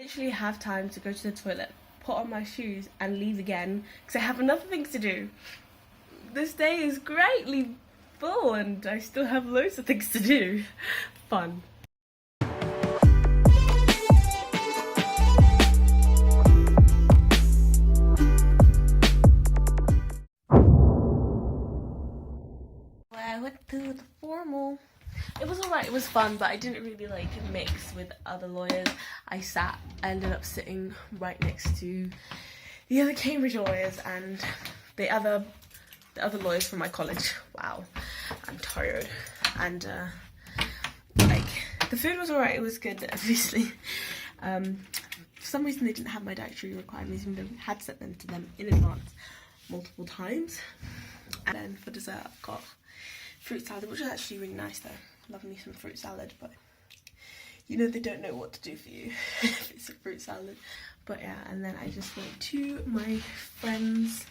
Literally have time to go to the toilet, put on my shoes and leave again because I have enough things to do. This day is greatly full and I still have loads of things to do. Fun. Well, I went through the formal. It was alright, it was fun, but I didn't really like mix with other lawyers. I ended up sitting right next to the other Cambridge lawyers and the other lawyers from my college. Wow, I'm tired. And like the food was alright, it was good, obviously. For some reason they didn't have my dietary requirements, even though we had set them to them in advance multiple times. And then for dessert I've got fruit salad, which is actually really nice though. Love me some fruit salad, but you know they don't know what to do for you if it's a fruit salad. But yeah, and then I just went to my friend's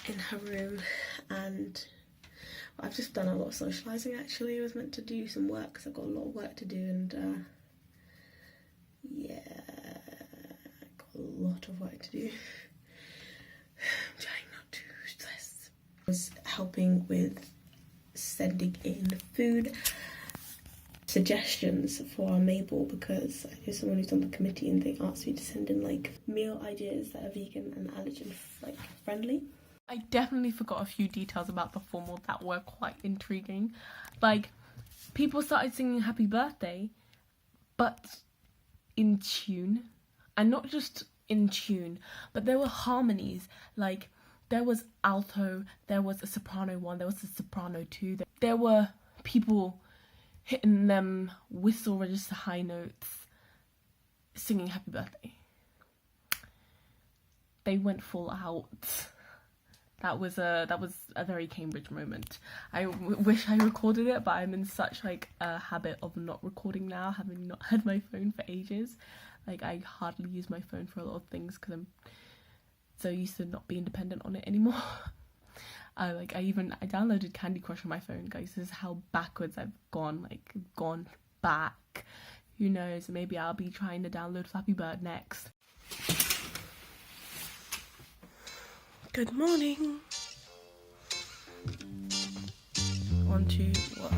in her room, and well, I've just done a lot of socialising actually. I was meant to do some work because I've got a lot of work to do, and yeah, I've got a lot of work to do. I'm trying not to stress. I was helping with sending in food suggestions for our Mabel because I know someone who's on the committee and they asked me to send in like meal ideas that are vegan and allergen like friendly. I definitely forgot a few details about the formal that were quite intriguing. Like, people started singing happy birthday, but in tune. And not just in tune, but there were harmonies. Like, there was alto, there was a soprano one, there was a soprano two. There were people hitting them whistle register high notes, singing happy birthday. They went full out. That was a very Cambridge moment. I wish I recorded it, but I'm in such like a habit of not recording now, having not had my phone for ages. Like, I hardly use my phone for a lot of things because I'm so used to not being dependent on it anymore. I downloaded Candy Crush on my phone, guys. This is how backwards I've gone, like gone back. Who knows, maybe I'll be trying to download Flappy Bird next. Good morning. On to work.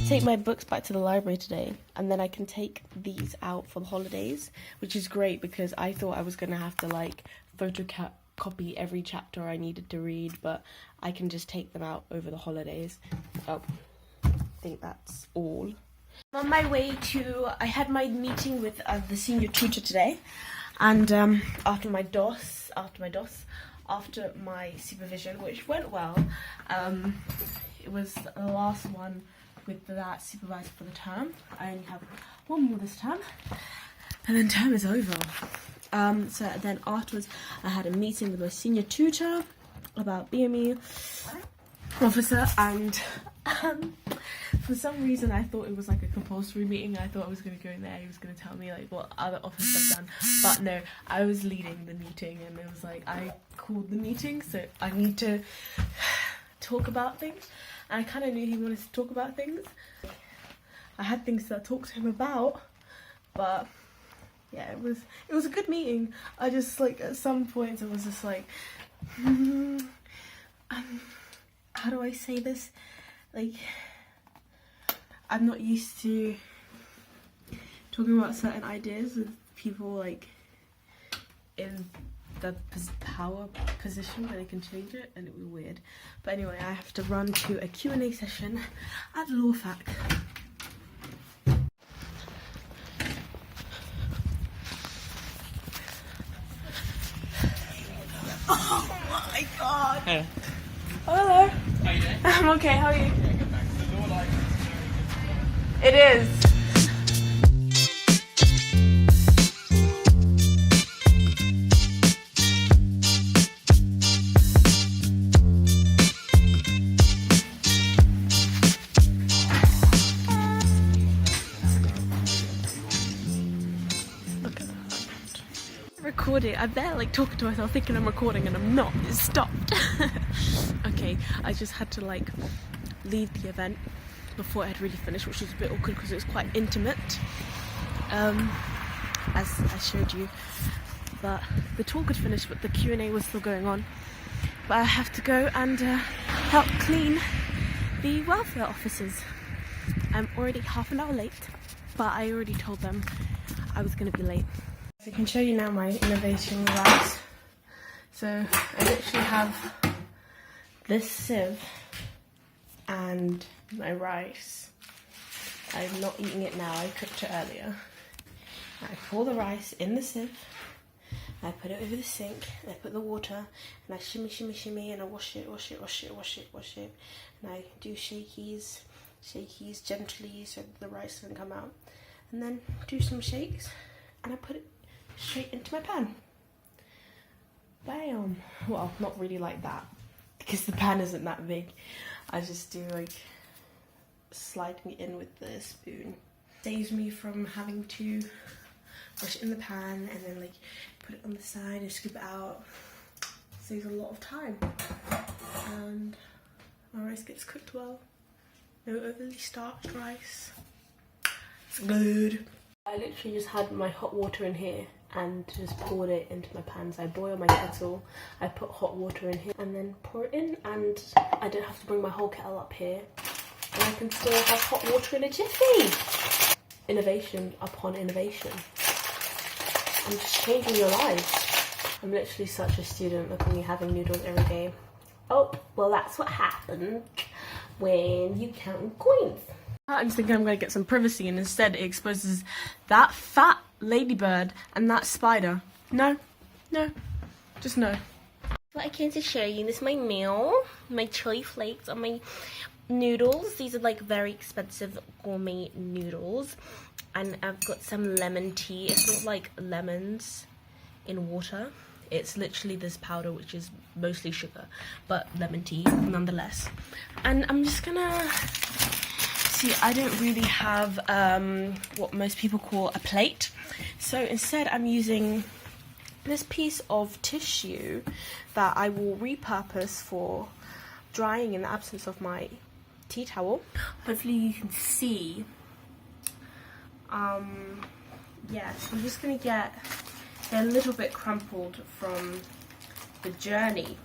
Take my books back to the library today, and then I can take these out for the holidays, which is great because I thought I was gonna have to like photocopy every chapter I needed to read, but I can just take them out over the holidays. Oh, I think that's all. I'm on my way to, I had my meeting with the senior tutor today, and after my supervision, which went well. It was the last one with that supervisor for the term. I only have one more this term, and then term is over. So then afterwards I had a meeting with my senior tutor about BME officer, and for some reason I thought it was like a compulsory meeting. I thought I was going to go in there, he was going to tell me like what other officers have done, but no, I was leading the meeting, and it was like I called the meeting, so I need to talk about things. I kind of knew he wanted to talk about things. I had things to talk to him about, but yeah, it was a good meeting. I just like at some points I was just like, how do I say this? Like, I'm not used to talking about certain ideas with people like in the power position where they can change it, and it was weird. But anyway, I have to run to a Q&A session at LawFac. Oh my god! Hey. Hello. How you doing? I'm okay, how are you? Yeah, good, thanks. The door light is It is. recording. I'm there like talking to myself thinking I'm recording and I'm not. It stopped. Okay, I just had to like leave the event before it had really finished, which was a bit awkward because it was quite intimate, as I showed you. But the talk had finished, but the Q&A was still going on. But I have to go and help clean the welfare offices. I'm already half an hour late, but I already told them I was going to be late. So I can show you now my innovation rice. So I literally have this sieve and my rice. I'm not eating it now, I cooked it earlier. I pour the rice in the sieve, I put it over the sink, I put the water, and I shimmy, shimmy, shimmy, and I wash it, and I do shakies gently so the rice doesn't come out, and then do some shakes, and I put it straight into my pan. Bam! Well, not really like that, because the pan isn't that big. I just do like sliding it in with the spoon. Saves me from having to wash it in the pan and then like put it on the side and scoop it out. Saves a lot of time. And my rice gets cooked well. No overly starched rice. It's good. I literally just had my hot water in here and just poured it into my pans. I boil my kettle, I put hot water in here and then pour it in, and I don't have to bring my whole kettle up here. And I can still have hot water in a jiffy. Innovation upon innovation. I'm just changing your lives. I'm literally such a student. Look at me having noodles every day. Oh, well that's what happened when you count coins. I'm just thinking I'm going to get some privacy, and instead it exposes that fat ladybird and that spider. No, just no. What I came to show you, this is my meal, my chili flakes on my noodles. These are like very expensive gourmet noodles, and I've got some lemon tea. It's not like lemons in water, it's literally this powder which is mostly sugar, but lemon tea nonetheless. And I'm just gonna see, I don't really have what most people call a plate, so instead I'm using this piece of tissue that I will repurpose for drying in the absence of my tea towel. Hopefully you can see. Yeah, so I'm just gonna get, they're a little bit crumpled from the journey,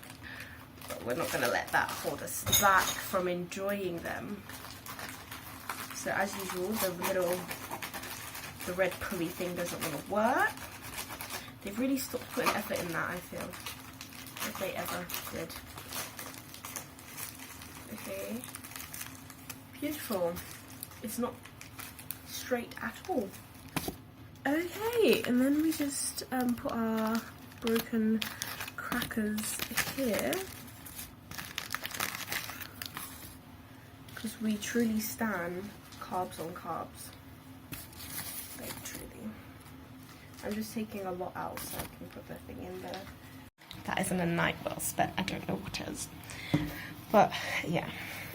but we're not gonna let that hold us back from enjoying them. So as usual, the red pulley thing doesn't want to work. They've really stopped putting effort in that, I feel, if they ever did. Okay, beautiful. It's not straight at all. Okay, and then we just put our broken crackers here, because we truly stand carbs on carbs. Like truly. I'm just taking a lot out so I can put the thing in there. That isn't a night well spent, I don't know what is. But yeah,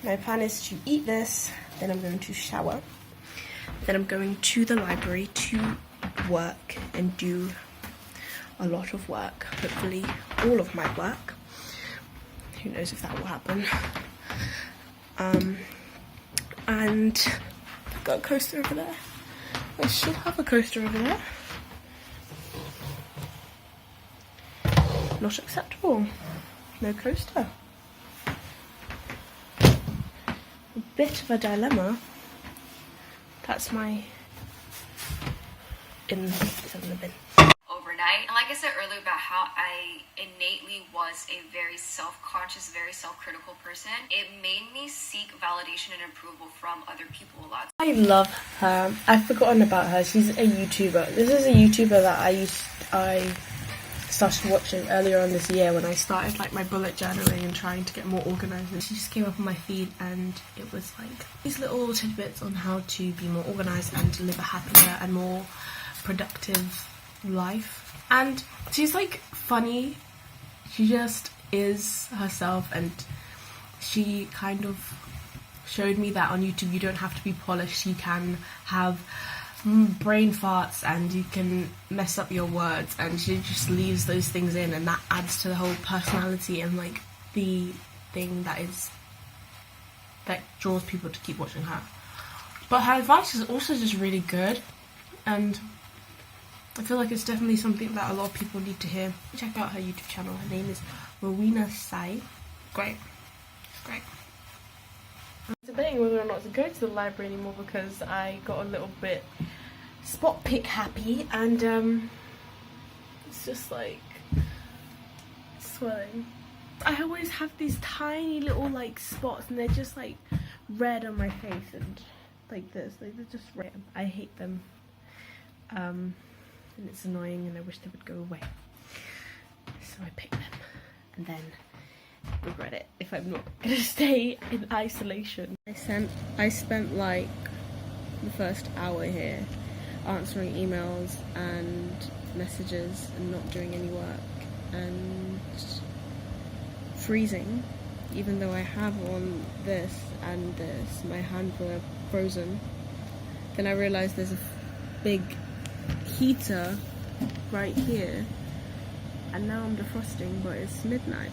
my plan is to eat this, then I'm going to shower, then I'm going to the library to work and do a lot of work, hopefully all of my work. Who knows if that will happen. And I've got a coaster over there. I should have a coaster over there. Not acceptable. No coaster. A bit of a dilemma. That's my in the bin. Overnight. And like I said earlier about how I innately was a very self-conscious, very self-critical person, it made me seek validation and approval from other people a lot. I love her. I've forgotten about her. She's a YouTuber. This is a YouTuber that I started watching earlier on this year when I started like my bullet journaling and trying to get more organised. And she just came up on my feed and it was like these little tidbits on how to be more organised and live a happier and more productive life. And she's like funny, she just is herself, and she kind of showed me that on YouTube you don't have to be polished, you can have brain farts and you can mess up your words, and she just leaves those things in, and that adds to the whole personality and like the thing that draws people to keep watching her. But her advice is also just really good, and I feel like it's definitely something that a lot of people need to hear. Check out her YouTube channel. Her name is Rowena Sai. Great. Great. I'm debating whether or not to go to the library anymore because I got a little bit spot pick happy, and it's just like swelling. I always have these tiny little like spots, and they're just like red on my face and like this. Like, they're just red. I hate them. And it's annoying, and I wish they would go away. So I pick them and then regret it if I'm not gonna stay in isolation. I spent like the first hour here answering emails and messages and not doing any work and freezing, even though I have on this and this. My hands were frozen. Then I realised there's a big heater right here, and now I'm defrosting, but it's midnight,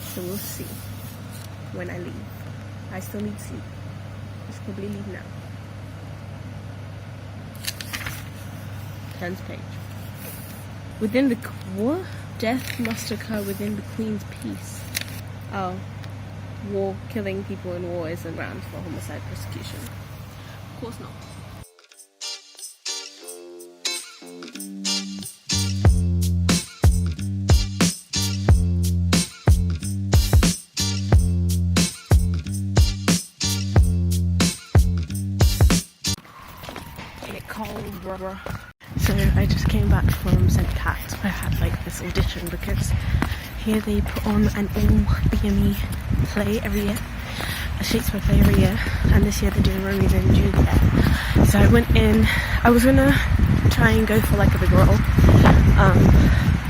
so we'll see when I leave. I still need sleep. I should probably leave now. 10th page. Within the war, death must occur within the Queen's peace. Oh, war, killing people in war isn't grounds for homicide prosecution. Of course not. So I just came back from St. Cat's. I had like this audition because here they put on an all BME play every year, a Shakespeare play every year, and this year they're doing Romeo and Juliet. So I went in. I was gonna try and go for like a big role,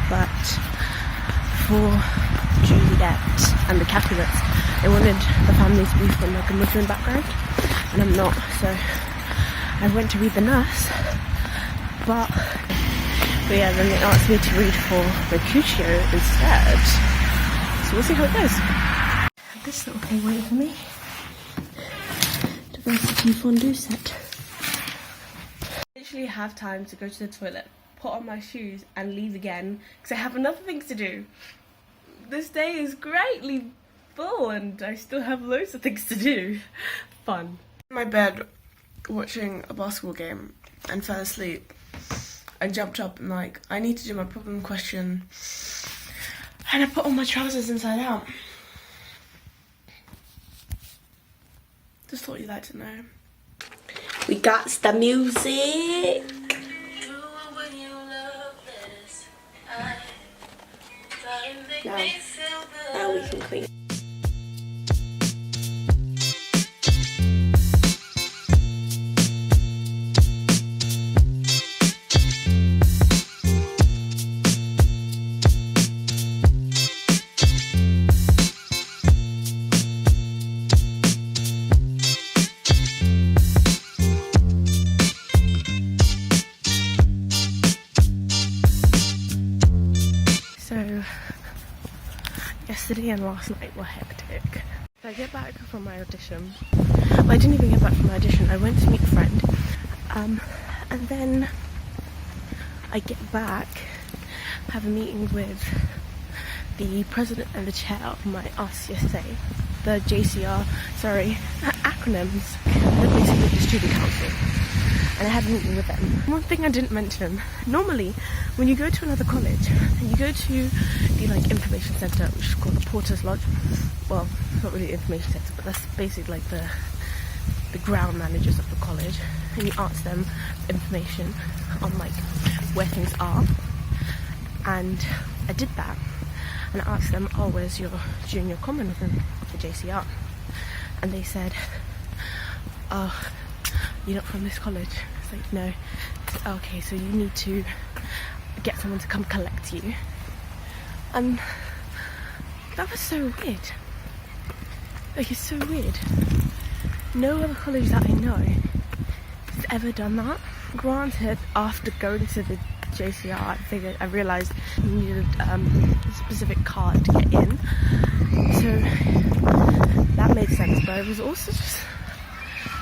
but for Juliet and the Capulets, they wanted the family to be from like a Muslim background, and I'm not, so I went to read the nurse, but yeah, then they asked me to read for Mercutio instead, so we'll see how it goes. This little thing waiting for me. Diversity fondue set. I literally have time to go to the toilet, put on my shoes and leave again, because I have another thing to do. This day is greatly full and I still have loads of things to do. Fun. In my bed, watching a basketball game, and fell asleep. I jumped up and like, I need to do my problem question, and I put all my trousers inside out. Just thought you'd like to know. We got the music. Now we can clean. Yesterday and last night were hectic. I get back from my audition. Well, I didn't even get back from my audition. I went to meet a friend. And then I get back, have a meeting with the president and the chair of my RCSA, the JCR, acronyms. They're basically the student council. And I had a meeting with them. One thing I didn't mention, normally when you go to another college and you go to the like information centre, which is called the Porter's Lodge, well, it's not really the information centre, but that's basically like the ground managers of the college, and you ask them information on like where things are. And I did that, and I asked them, oh, where's your junior common within the JCR? And they said, oh, you're not from this college. It's like, no. It's, okay, so you need to get someone to come collect you. And that was so weird. Like, it's so weird. No other college that I know ever done that. Granted, after going to the JCR, I realised you needed a specific card to get in, so that made sense, but it was also just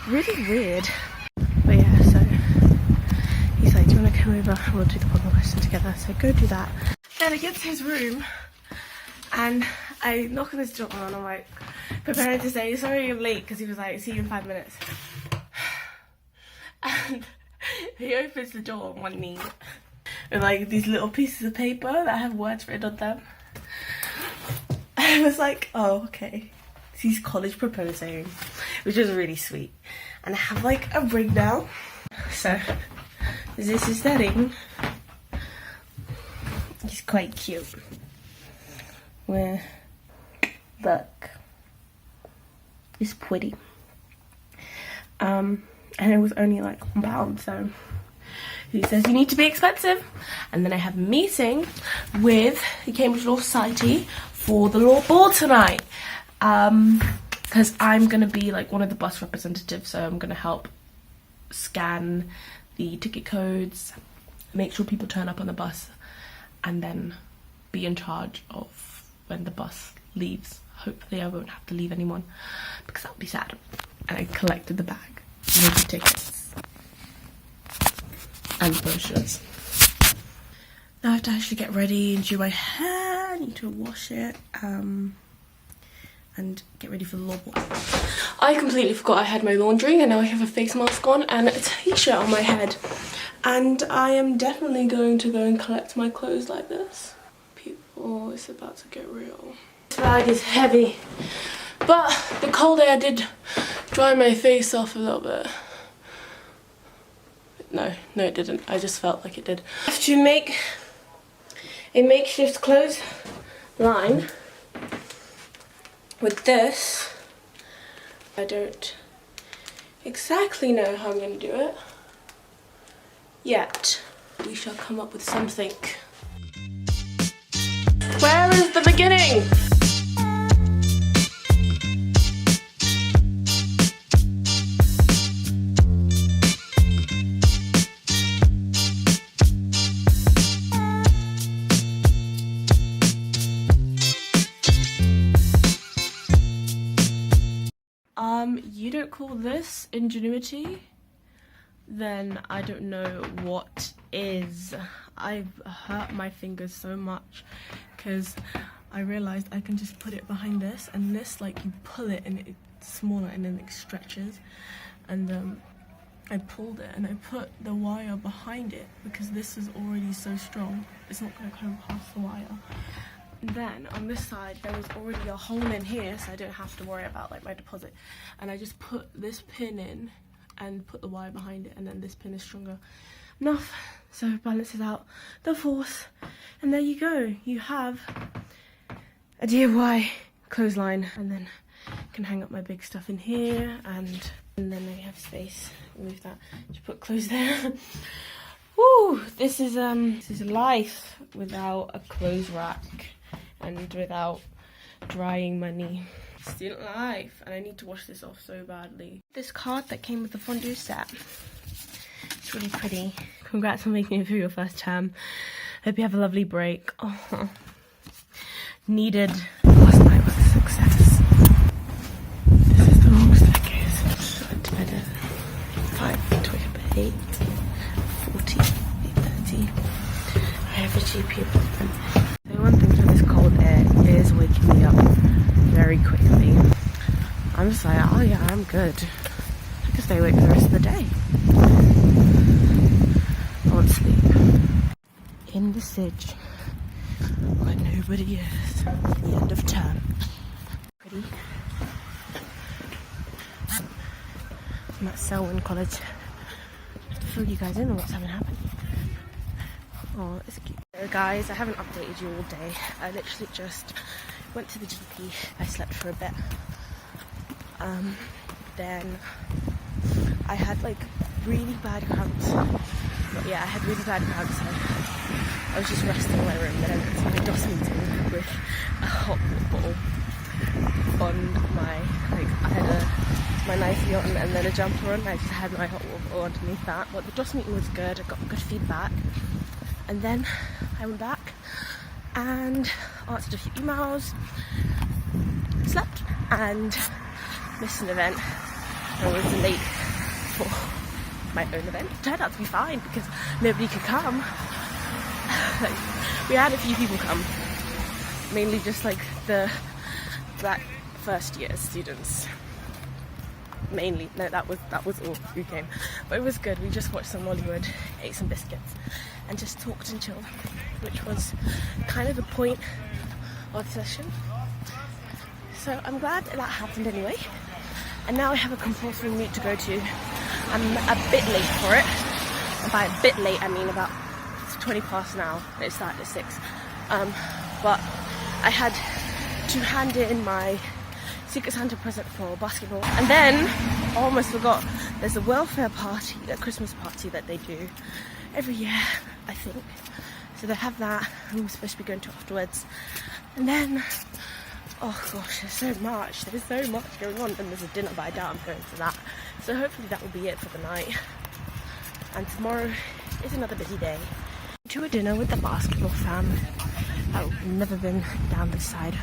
really weird. But yeah, so he's like, do you want to come over? We'll do the problem question together. So go do that. Then I get to his room and I knock on his door and I'm like preparing to say sorry I'm late, because he was like, see you in 5 minutes. And he opens the door on one knee with like these little pieces of paper that have words written on them. I was like, oh, okay. He's college proposing, which was really sweet. And I have like a ring now. So this is the ring. He's quite cute. Where look, it's pretty. And it was only like £1, so he says you need to be expensive. And then I have a meeting with the Cambridge Law Society for the law board tonight, because I'm gonna be like one of the bus representatives, so I'm gonna help scan the ticket codes, make sure people turn up on the bus, and then be in charge of when the bus leaves. Hopefully I won't have to leave anyone, because that would be sad. And I collected the bag with the tickets and brochures. Now I have to actually get ready and do my hair. I need to wash it and get ready for the law board. I completely forgot I had my laundry, and now I have a face mask on and a t-shirt on my head. And I am definitely going to go and collect my clothes like this. People, it's about to get real. This bag is heavy, but the cold air did dry my face off a little bit. No, it didn't. I just felt like it did. I have to make a makeshift clothes line with this. I don't exactly know how I'm going to do it yet. We shall come up with something. Where is the beginning? You don't call this ingenuity, then I don't know what is. I've hurt my fingers so much because I realized I can just put it behind this, and this, like, you pull it and it's smaller and then it stretches. And I pulled it and I put the wire behind it because this is already so strong. It's not going to come past the wire. And then on this side there was already a hole in here, so I don't have to worry about like my deposit. And I just put this pin in and put the wire behind it, and then this pin is stronger enough so it balances out the force. And there you go, you have a DIY clothesline. And then I can hang up my big stuff in here, and then I have space. Move that, just put clothes there. Woo! This is life without a clothes rack and without drying money. Student life. And I need to wash this off so badly. This card that came with the fondue set, it's really pretty. Congrats on making it through your first term. Hope you have a lovely break. Oh, needed. Last night was a success. This is the wrong staircase. I did it. 5, 8, 40, 8:30. I have a GP appointment. So one thing for this cold air is waking me up very quickly. I'm just like, oh yeah, I'm good. I can stay awake for the rest of the day. I won't sleep. In the Sidge, where nobody is. The end of term. Pretty. I'm at Soooon College. I have to fill you guys in on what's having happened. Oh, it's cute. So guys, I haven't updated you all day. I literally just went to the GP. I slept for a bit. Then I had like really bad cramps. But yeah, I had really bad cramps. So I was just resting in my room. Then I went to my DOS meeting with a hot water bottle on my, like, I had a my nightie on and then a jumper on. I just had my hot water underneath that. But the DOS meeting was good. I got good feedback. And then I went back and answered a few emails, slept, and missed an event. I was late for my own event. It turned out to be fine because nobody could come. Like, we had a few people come, mainly just like the black first year students. Mainly, no, that was all who came, but it was good. We just watched some Hollywood, ate some biscuits, and just talked and chilled, which was kind of the point of the session. So I'm glad that happened anyway. And now I have a compulsory meet to go to. I'm a bit late for it. And by a bit late, I mean about 20 past now. It started at 6. But I had to hand in my Secret Santa present for basketball. And then, I almost forgot, there's a welfare party, a Christmas party that they do every year, I think. So they have that, and we're supposed to be going to afterwards. And then, oh gosh, there's so much going on. And there's a dinner, but I doubt I'm going to that. So hopefully that will be it for the night. And tomorrow is another busy day. To a dinner with the basketball fam. I've never been down this side.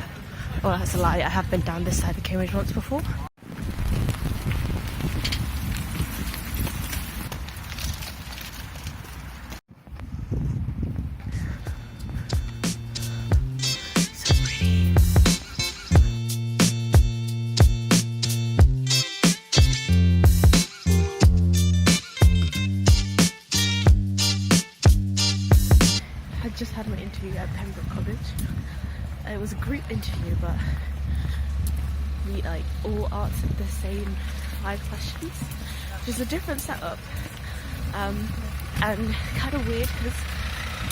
Well, that's a lie, I have been down this side of Cambridge once before. So pretty. I just had my interview at Pembroke College. It was a group interview, but we like all answered the same 5 questions, which is a different setup, and kind of weird because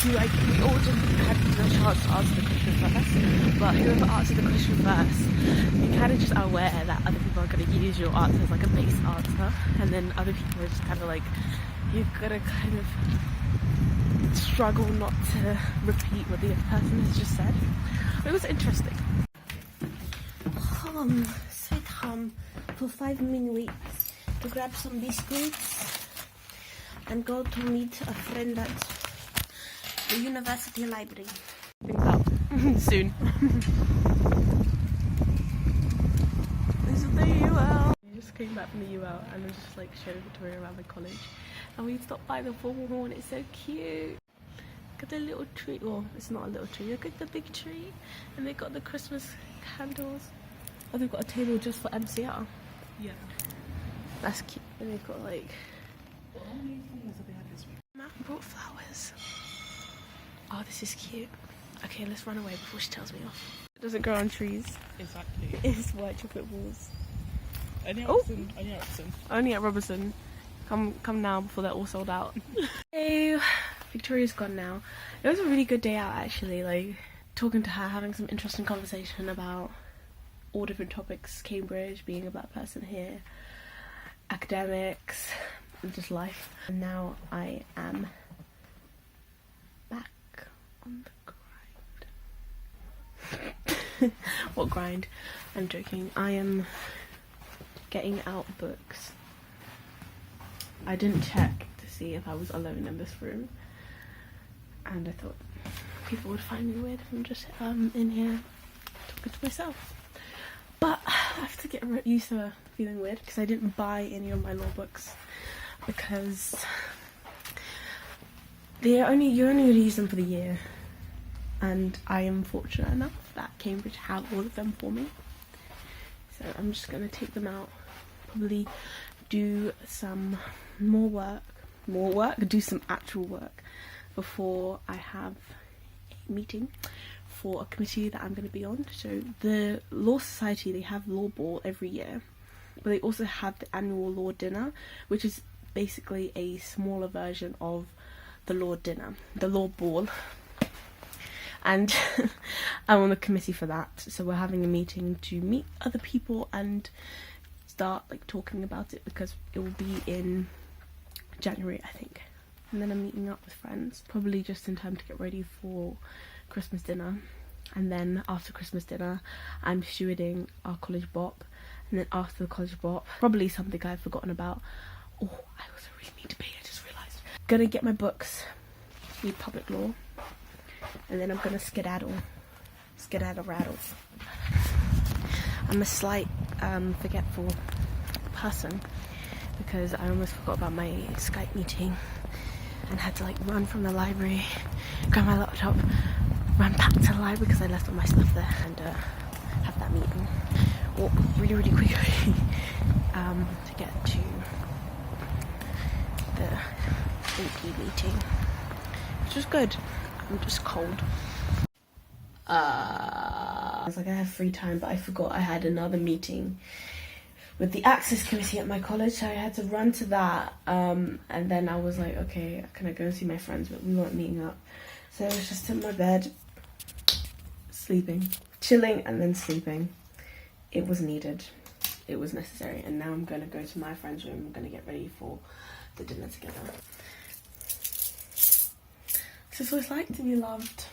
we all just had the chance to answer the question first. But whoever answered the question first, you kind of just are aware that other people are going to use your answer as like a base answer, and then other people are just kind of like, you've got to kind of struggle not to repeat what the other person has just said. It was interesting. Sweet for 5 minutes to grab some biscuits and go to meet a friend at the university library. Things out soon. This is the UL. We just came back from the UL and I was just like showing Victoria around the college, and we stopped by the foghorn. It's so cute. Look at the little tree. Well, it's not a little tree. Look at the big tree. And they got the Christmas candles. Oh, they've got a table just for MCR. Yeah. That's cute. And they've got like... Well, how many things have they had this week? Matt brought flowers. Oh, this is cute. Okay, let's run away before she tells me off. It doesn't grow on trees. Exactly. It's white chocolate balls. Only at Oh. Robertson. Only at Robertson. Only at Robertson. Come now before they're all sold out. Hey, Victoria's gone now. It was a really good day out actually, like talking to her, having some interesting conversation about all different topics, Cambridge, being a black person here, academics, and just life. And now I am back on the grind. What grind? I'm joking. I am getting out books. I didn't check to see if I was alone in this room, and I thought people would find me weird if I'm just in here talking to myself. But I have to get used to feeling weird because I didn't buy any of my law books because you're only going to use them for the year, and I am fortunate enough that Cambridge have all of them for me. So I'm just going to take them out, probably do some more work, do some actual work before I have a meeting for a committee that I'm going to be on. So the Law Society, they have Law Ball every year, but they also have the annual Law Dinner, which is basically a smaller version of the Law Dinner, the Law Ball. And I'm on the committee for that, so we're having a meeting to meet other people and start like talking about it, because it will be in January, I think. And then I'm meeting up with friends, probably just in time to get ready for Christmas dinner. And then after Christmas dinner, I'm stewarding our college bop, And then after the college bop, probably something I've forgotten about. Oh, I also really need to pay, I just realised. Gonna get my books, read public law, and then I'm gonna skedaddle rattle. I'm a slight forgetful person because I almost forgot about my Skype meeting and had to like run from the library, grab my laptop, run back to the library because I left all my stuff there, and have that meeting. Walk really quickly to get to the AP meeting, which was good. I'm just cold. I was like, I have free time, but I forgot I had another meeting with the Access Committee at my college, so I had to run to that. And then I was like, okay, can I go and see my friends? But we weren't meeting up. So I was just in my bed, sleeping, chilling, and then sleeping. It was needed. It was necessary. And now I'm going to go to my friend's room. I'm going to get ready for the dinner together. This is what it's like to be loved.